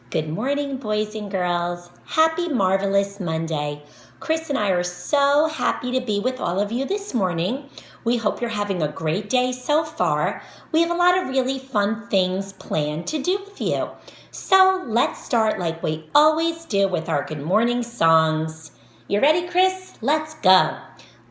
Good morning, boys and girls. Happy Marvelous Monday. Chris and I are so happy to be with all of you this morning. We hope you're having a great day so far. We have a lot of really fun things planned to do with you. So let's start like we always do with our good morning songs. You ready, Chris? Let's go.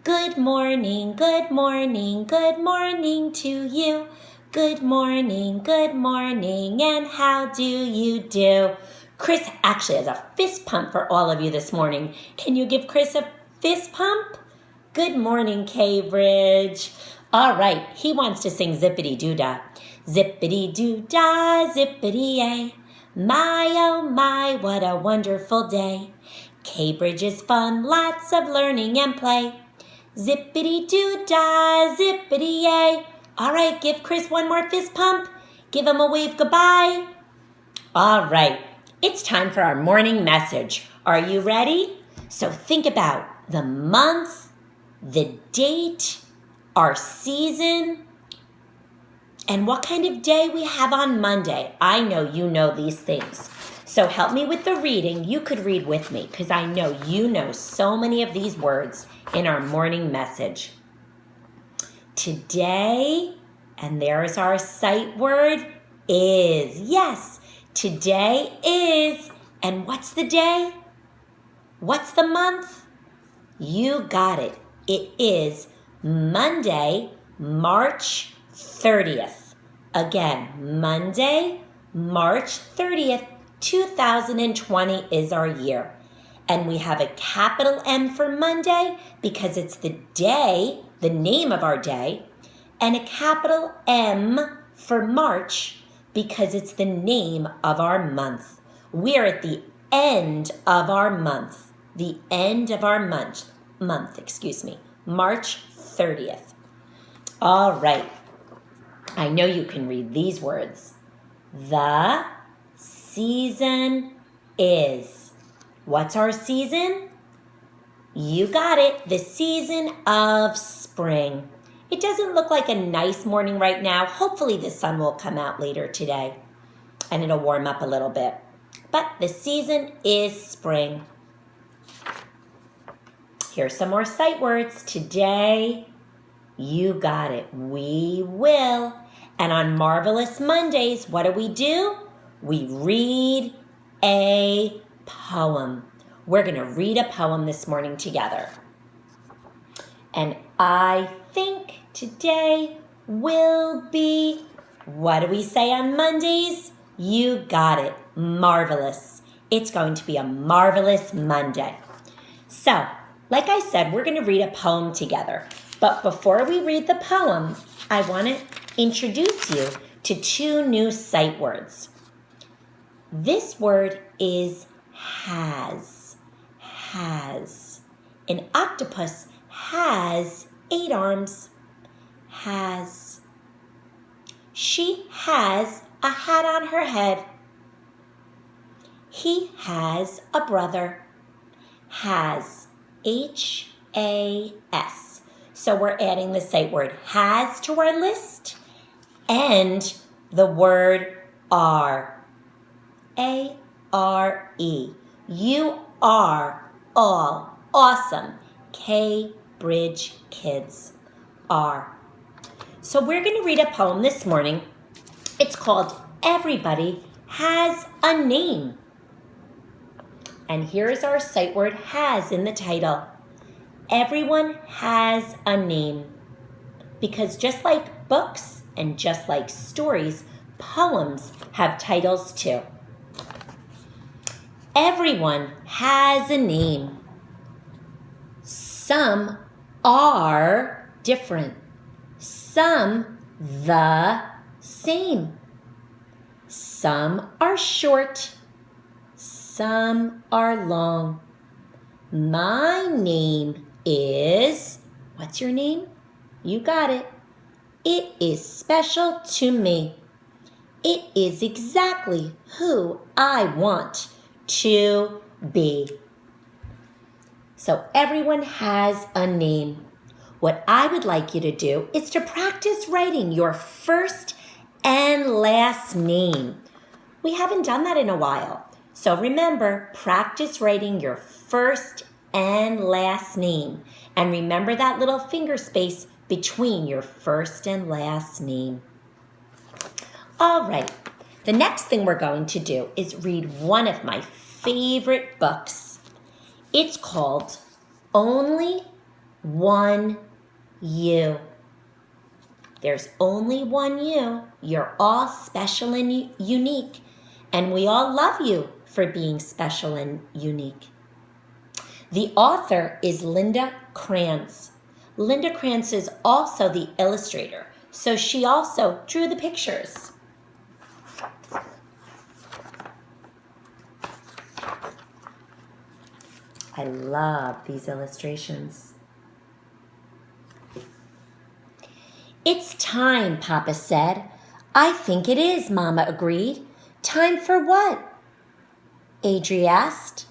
Good morning, good morning, good morning to you. Good morning, and how do you do? Chris actually has a fist pump for all of you this morning. Can you give Chris a fist pump? Good morning, Cambridge. All right, he wants to sing zippity-doo-dah. Zippity-doo-dah, zippity-yay. My, oh my, what a wonderful day. Cambridge is fun, lots of learning and play. Zippity-doo-dah, zippity-yay. All right, give Chris one more fist pump. Give him a wave goodbye. All right, it's time for our morning message. Are you ready? So think about the month, the date, our season, and what kind of day we have on Monday. I know you know these things. So help me with the reading. You could read with me because I know you know so many of these words in our morning message. Today, and there's our sight word, is. Yes, today is. And what's the day? What's the month? You got it. It is Monday, March 30th. Again, Monday, March 30th, 2020 is our year. And we have a capital M for Monday because it's the day, the name of our day, and a capital M for March because it's the name of our month. We are at the end of our month. The end of our month, March 30th. All right. I know you can read these words. The season is. What's our season? You got it, the season of spring. It doesn't look like a nice morning right now. Hopefully the sun will come out later today and it'll warm up a little bit. But the season is spring. Here's some more sight words. Today, you got it. We will. And on Marvelous Mondays, what do? We read a poem. We're going to read a poem this morning together. And I think today will be, what do we say on Mondays? You got it. Marvelous. It's going to be a marvelous Monday. So, like I said, we're going to read a poem together. But before we read the poem, I want to introduce you to two new sight words. This word is has. Has. An octopus has 8 arms. Has. She has a hat on her head. He has a brother. Has. H-A-S. So we're adding the sight word has to our list and the word are. A-R-E. You are all awesome. K-Bridge kids are. So we're going to read a poem this morning. It's called Everybody Has a Name. And here's our sight word has in the title. Everyone has a name. Because just like books and just like stories, poems have titles too. Everyone has a name. Some are different. Some the same. Some are short. Some are long. My name is, what's your name? You got it. It is special to me. It is exactly who I want to be. So everyone has a name. What I would like you to do is to practice writing your first and last name. We haven't done that in a while. So remember, practice writing your first and last name. And remember that little finger space between your first and last name. All right, the next thing we're going to do is read one of my favorite books. It's called Only One You. There's only one you. You're all special and unique. And we all love you for being special and unique. The author is Linda Krantz. Linda Krantz is also the illustrator, so she also drew the pictures. I love these illustrations. It's time, Papa said. I think it is, Mama agreed. Time for what? Adri asked.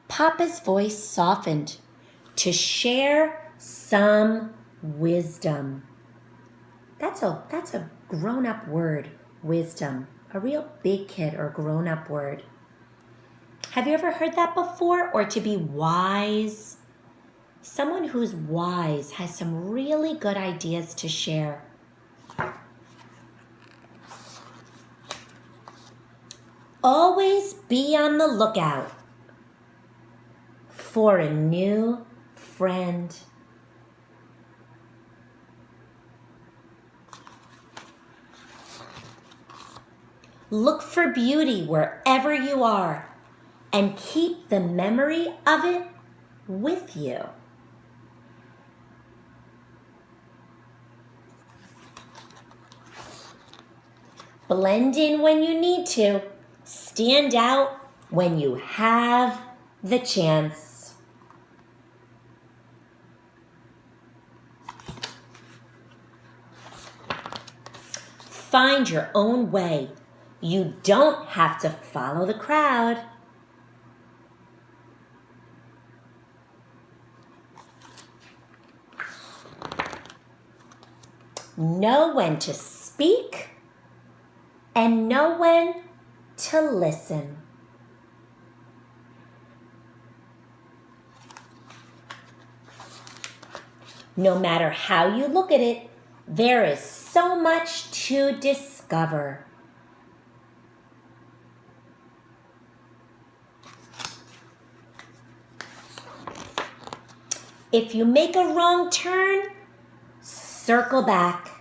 Papa's voice softened. To share some wisdom. That's a grown-up word, wisdom. A real big kid or grown-up word. Have you ever heard that before? Or to be wise? Someone who's wise has some really good ideas to share. Always be on the lookout for a new friend. Look for beauty wherever you are and keep the memory of it with you. Blend in when you need to. Stand out when you have the chance. Find your own way. You don't have to follow the crowd. Know when to speak and know when to listen. No matter how you look at it, there is so much to discover. If you make a wrong turn, circle back.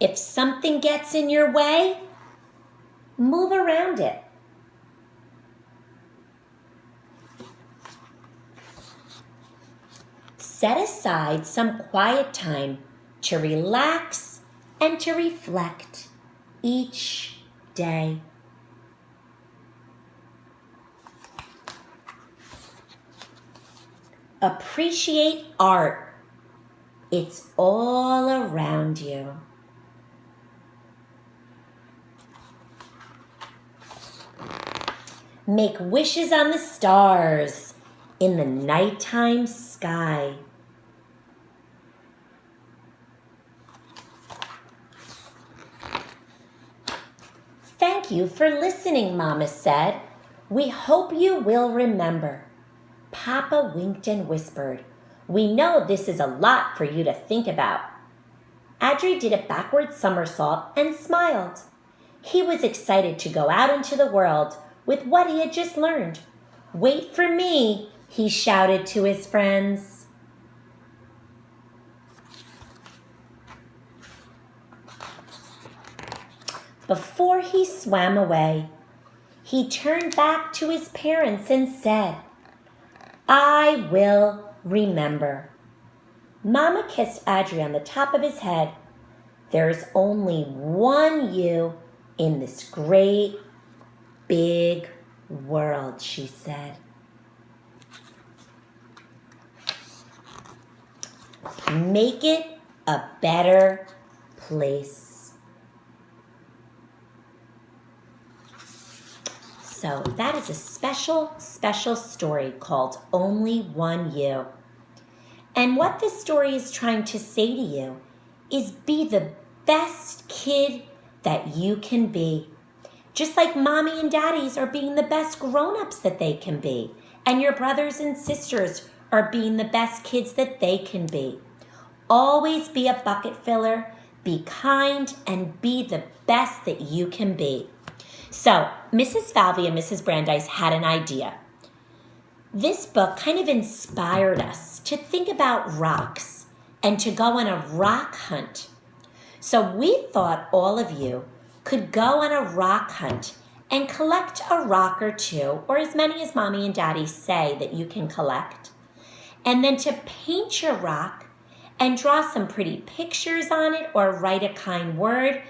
If something gets in your way, move around it. Set aside some quiet time to relax and to reflect each day. Appreciate art. It's all around you. Make wishes on the stars in the nighttime sky. Thank you for listening, Mama said. We hope you will remember. Papa winked and whispered, we know this is a lot for you to think about. Adri did a backward somersault and smiled. He was excited to go out into the world with what he had just learned. Wait for me, he shouted to his friends. Before he swam away, he turned back to his parents and said, I will remember. Mama kissed Adri on the top of his head. There's only one you in this great, big world, she said. Make it a better place. So that is a special, special story called Only One You. And what this story is trying to say to you is be the best kid that you can be. Just like mommy and daddies are being the best grown-ups that they can be. And your brothers and sisters are being the best kids that they can be. Always be a bucket filler, be kind, and be the best that you can be. So, Mrs. Falvey and Mrs. Brandeis had an idea. This book kind of inspired us to think about rocks and to go on a rock hunt. So we thought all of you could go on a rock hunt and collect a rock or two, or as many as mommy and daddy say that you can collect, and then to paint your rock and draw some pretty pictures on it or write a kind word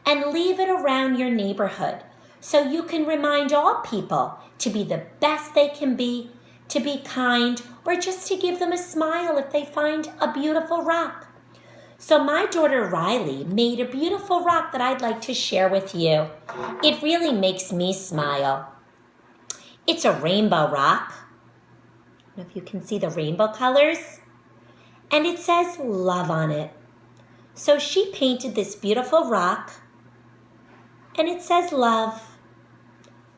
and leave it around your neighborhood so you can remind all people to be the best they can be, to be kind, or just to give them a smile if they find a beautiful rock. So my daughter Riley made a beautiful rock that I'd like to share with you. It really makes me smile. It's a rainbow rock. I don't know if you can see the rainbow colors. And it says love on it. So she painted this beautiful rock and it says love.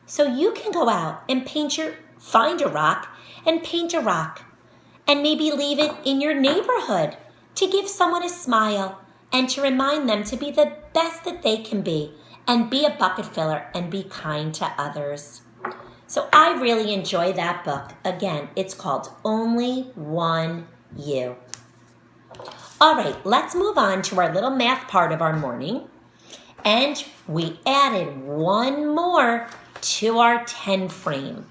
So you can go out and find a rock and paint a rock and maybe leave it in your neighborhood to give someone a smile and to remind them to be the best that they can be and be a bucket filler and be kind to others. So I really enjoy that book. Again, it's called Only One You. All right, let's move on to our little math part of our morning. And we added one more to our 10 frame.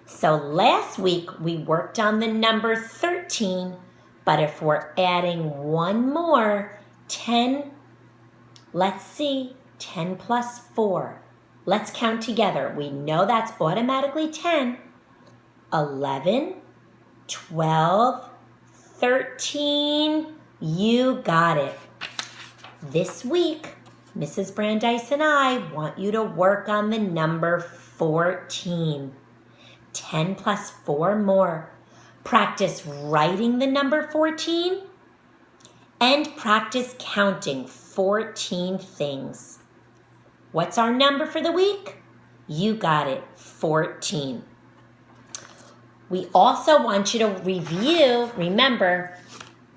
So last week we worked on the number 13, but if we're adding one more, 10, let's see, 10 plus 4. Let's count together. We know that's automatically 10. 11, 12, 13. You got it. This week, Mrs. Brandeis and I want you to work on the number 14. 10 plus 4 more. Practice writing the number 14 and practice counting 14 things. What's our number for the week? You got it, 14. We also want you to review. Remember,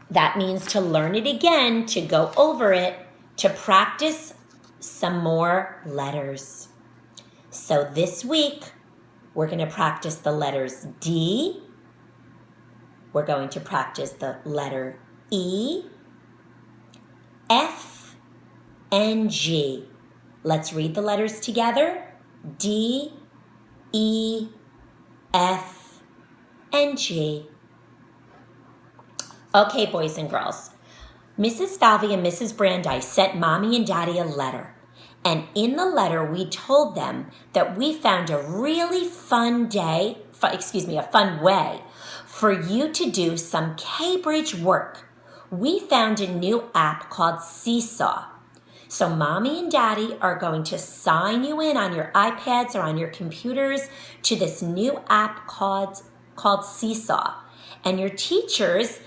that means to learn it again, to go over it, to practice some more letters. So this week, we're going to practice the letters D. We're going to practice the letter E, F, and G. Let's read the letters together. D, E, F, and G. Okay, boys and girls. Mrs. Falvey and Mrs. Brandeis sent Mommy and Daddy a letter. And in the letter, we told them that we found a really fun way for you to do some K-Bridge work. We found a new app called Seesaw. So Mommy and Daddy are going to sign you in on your iPads or on your computers to this new app called Seesaw. And your teachers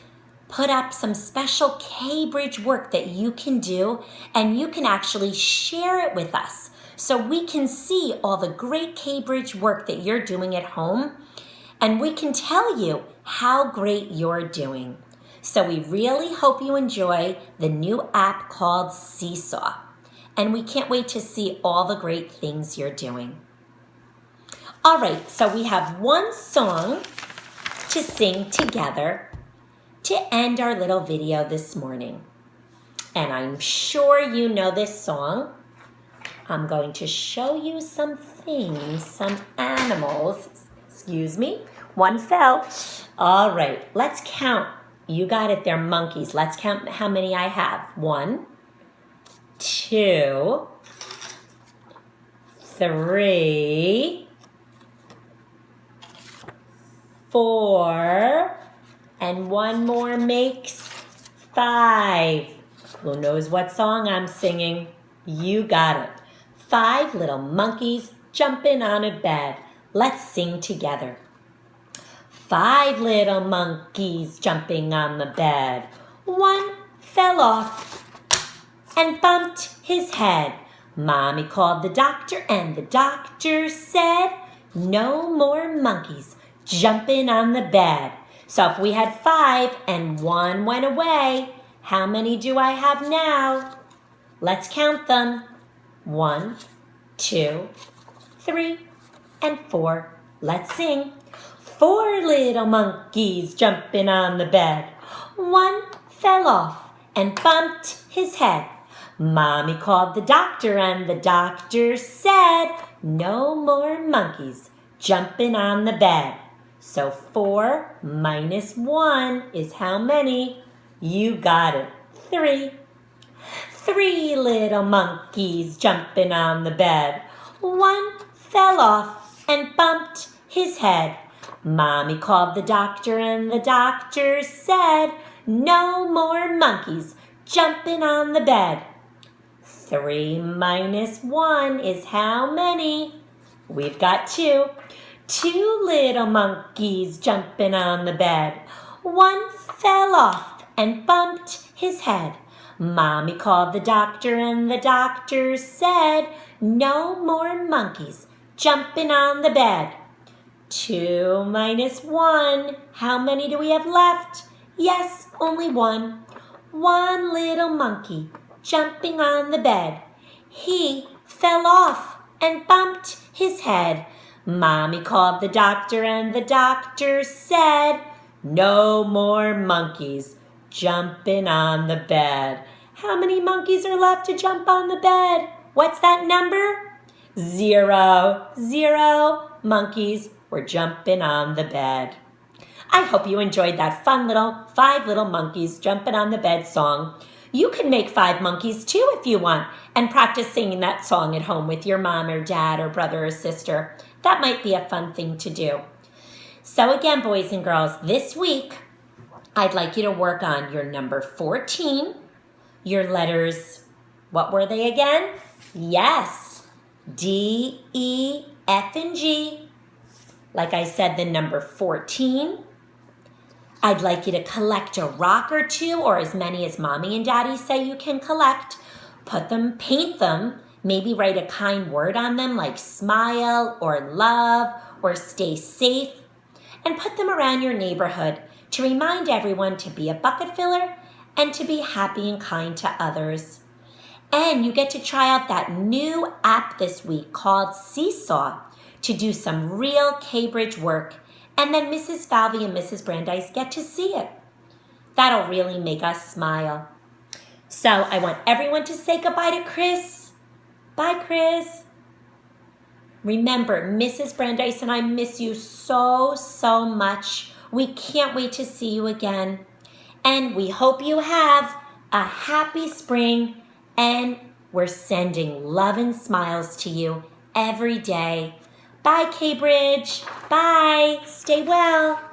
put up some special K-Bridge work that you can do, and you can actually share it with us so we can see all the great K-Bridge work that you're doing at home, and we can tell you how great you're doing. So we really hope you enjoy the new app called Seesaw, and we can't wait to see all the great things you're doing. All right, so we have one song to sing together to end our little video this morning. And I'm sure you know this song. I'm going to show you some things, some animals. Excuse me, one fell. All right, let's count. You got it, they're monkeys. Let's count how many I have. 1, 2, 3, 4, and one more makes 5. Who knows what song I'm singing? You got it. 5 little monkeys jumping on a bed. Let's sing together. 5 little monkeys jumping on the bed. One fell off and bumped his head. Mommy called the doctor and the doctor said, no more monkeys jumping on the bed. So if we had 5 and 1 went away, how many do I have now? Let's count them. 1, 2, 3, and 4. Let's sing. 4 little monkeys jumping on the bed. One fell off and bumped his head. Mommy called the doctor and the doctor said, no more monkeys jumping on the bed. So 4 minus 1 is how many? You got it. 3. 3 little monkeys jumping on the bed. One fell off and bumped his head. Mommy called the doctor and the doctor said, no more monkeys jumping on the bed. 3 minus 1 is how many? We've got 2. 2 little monkeys jumping on the bed. One fell off and bumped his head. Mommy called the doctor and the doctor said, no more monkeys jumping on the bed. 2 minus 1, how many do we have left? Yes, only 1. 1 little monkey jumping on the bed. He fell off and bumped his head. Mommy called the doctor and the doctor said, no more monkeys jumping on the bed. How many monkeys are left to jump on the bed? What's that number? 0. 0 monkeys were jumping on the bed. I hope you enjoyed that fun little 5 little monkeys jumping on the bed song. You can make 5 monkeys too if you want and practice singing that song at home with your mom or dad or brother or sister. That might be a fun thing to do. So again, boys and girls, this week I'd like you to work on your number 14, your letters, what were they again? Yes, D, E, F, and G. Like I said, the number 14. I'd like you to collect a rock or 2 or as many as mommy and daddy say you can collect. Put them, paint them, maybe write a kind word on them like smile or love or stay safe. And put them around your neighborhood to remind everyone to be a bucket filler and to be happy and kind to others. And you get to try out that new app this week called Seesaw to do some real K-Bridge work. And then Mrs. Falvey and Mrs. Brandeis get to see it. That'll really make us smile. So I want everyone to say goodbye to Chris. Bye, Chris. Remember, Mrs. Brandeis and I miss you so, so much. We can't wait to see you again. And we hope you have a happy spring. And we're sending love and smiles to you every day. Bye, K-Bridge. Bye. Stay well.